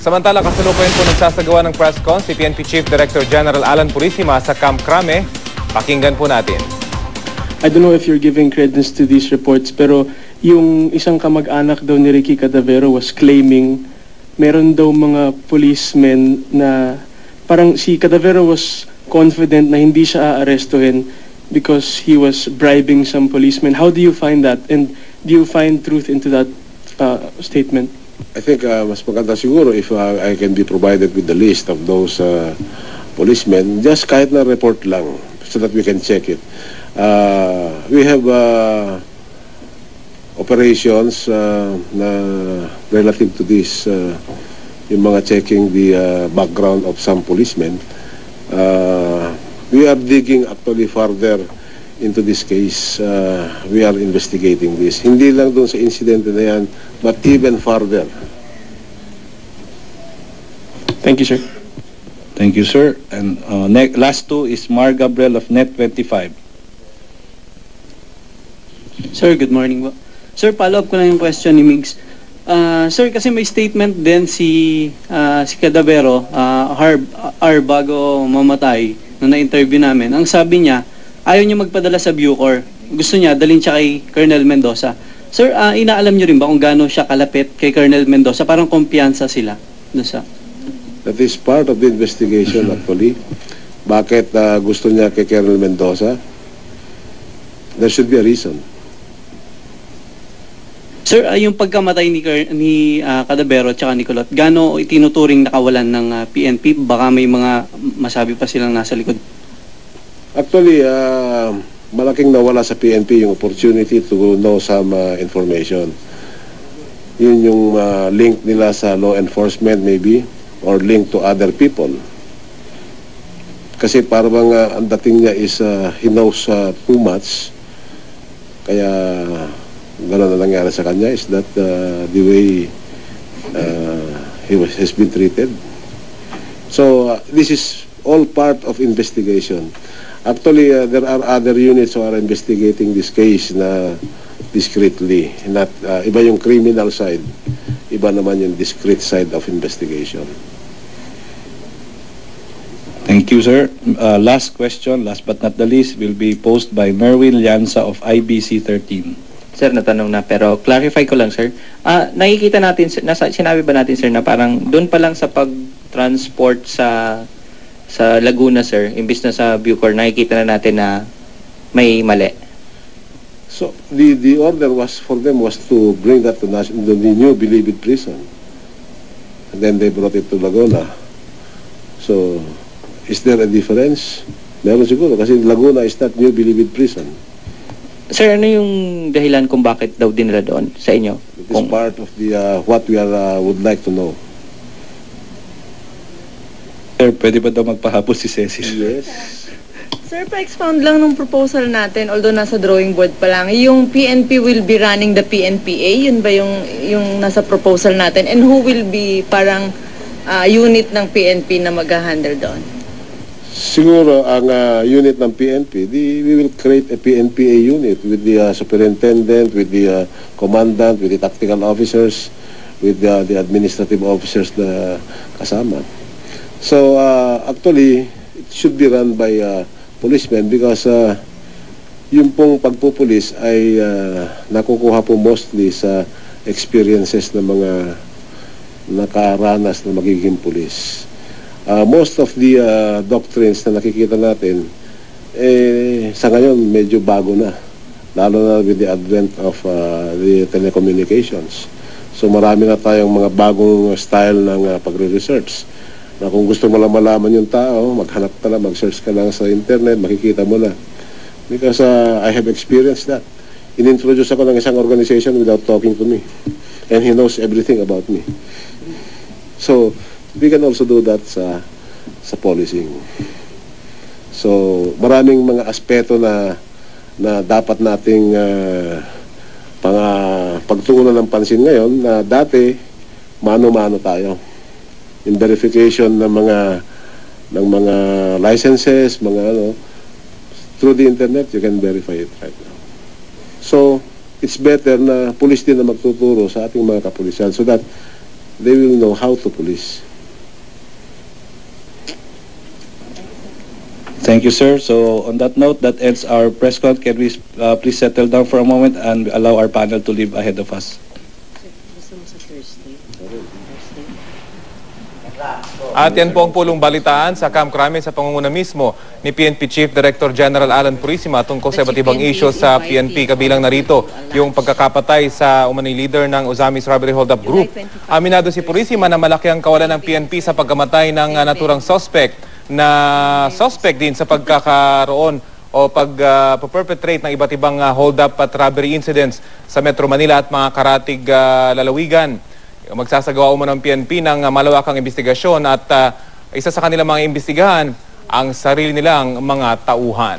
Samantala, kasalukuyan po nagsasagawa ng press con si PNP Chief Director General Alan Purisima sa Camp Crame. Pakinggan po natin. I don't know if you're giving credence to these reports, pero yung isang kamag-anak daw ni Ricky Cadavero was claiming meron daw mga policemen na parang si Cadavero was confident na hindi siya aarestuhin because he was bribing some policemen. How do you find that? And do you find truth into that statement? I think mas maganda siguro if I can be provided with the list of those policemen, just kahit na report lang so that we can check it. We have operations na relative to this, yung mga checking the background of some policemen. We are digging actually further into this case. We are investigating this. Hindi lang doon sa incident na yan, but even further. Thank you, sir. Thank you, sir. And last two is Mar Gabriel of Net25. Sir, good morning. Sir, follow-up ko lang yung question ni Migs. Sir, kasi may statement din si Cadavero, bago mamatay, nung na-interview namin. Ang sabi niya, ayaw niya magpadala sa Bucor. Gusto niya, dalhin siya kay Colonel Mendoza. Sir, inaalam niyo rin ba kung gaano siya kalapit kay Colonel Mendoza? Parang kumpiyansa sila. That is part of the investigation actually. Bakit gusto niya kay Colonel Mendoza? There should be a reason. Sir, yung pagkamatay ni Cadavero at ni Kulot, gaano itinuturing nakawalan ng PNP? Baka may mga masabi pa silang nasa likod. Actually, malaking nawala sa PNP yung opportunity to know some information. Yun yung link nila sa law enforcement maybe, or link to other people. Kasi parang ang dating niya is he knows too much. Kaya gano'n na nangyari sa kanya is that the way has been treated. So this is all part of investigation. Actually, there are other units who are investigating this case na discreetly. Not, iba yung criminal side, iba naman yung discreet side of investigation. Thank you, sir. Last question, last but not the least, will be posed by Merwin Llanza of IBC 13. Sir, natanong na, pero clarify ko lang, sir. Nakikita natin, sinabi ba natin, sir, na parang doon pa lang sa pag-transport sa Laguna, sir, imbis na sa Bucor, nakikita na natin na may mali. So, the order was for them was to bring that to the new Bilibid prison. And then they brought it to Laguna. So, is there a difference? Meron siguro, kasi Laguna is not new Bilibid prison. Sir, ano yung dahilan kung bakit daw dinala doon sa inyo? It is part of the what we would like to know. Sir, pwede ba daw magpahabol si Cecil? Yes. Sir, pa-expound lang nung proposal natin, although nasa drawing board pa lang, yung PNP will be running the PNPA, yun ba yung nasa proposal natin? And who will be parang unit ng PNP na mag-handle doon? Siguro ang unit ng PNP, we will create a PNPA unit with the superintendent, with the commandant, with the tactical officers, with the administrative officers na kasama. So actually, it should be run by policemen because yung pong pagpupulis ay nakukuha po mostly sa experiences ng mga nakaranas na magiging pulis. Most of the doctrines na nakikita natin sa ngayon medyo bago na, lalo na with the advent of the telecommunications. So marami na tayong mga bagong style ng pagre-research na kung gusto mo lang malaman yung tao, maghanap ka lang, mag-search ka lang sa internet, makikita mo na. Because I have experienced that. Inintroduce ako ng isang organization without talking to me, and he knows everything about me. So we can also do that sa policing. So maraming mga aspeto na dapat nating pagtuunan ng pansin ngayon na dati mano-mano tayo. In verification ng mga licenses, through the internet you can verify it right now. So it's better na pulis din na magtuturo sa ating mga kapulisan so that they will know how to police. Thank you, sir. So on that note, that ends our press con. Can we please settle down for a moment and allow our panel to leave ahead of us? At yan po ang pulong balitaan sa Camp Crame sa pangunguna mismo ni PNP Chief Director General Alan Purisima tungkol sa iba't ibang issue sa PNP. Kabilang narito yung pagkakapatay sa umano'y leader ng Ozamis Robbery Hold-Up Group. Aminado si Purisima na malaki ang kawalan ng PNP sa pagkamatay ng naturang suspect na suspect din sa pagkakaroon o pag-perpetrate ng iba't ibang hold-up at robbery incidents sa Metro Manila at mga karatig lalawigan. Magsasagawa umano ng PNP ng malawakang investigasyon at isa sa kanilang mga imbestigahan ang sarili nilang mga tauhan.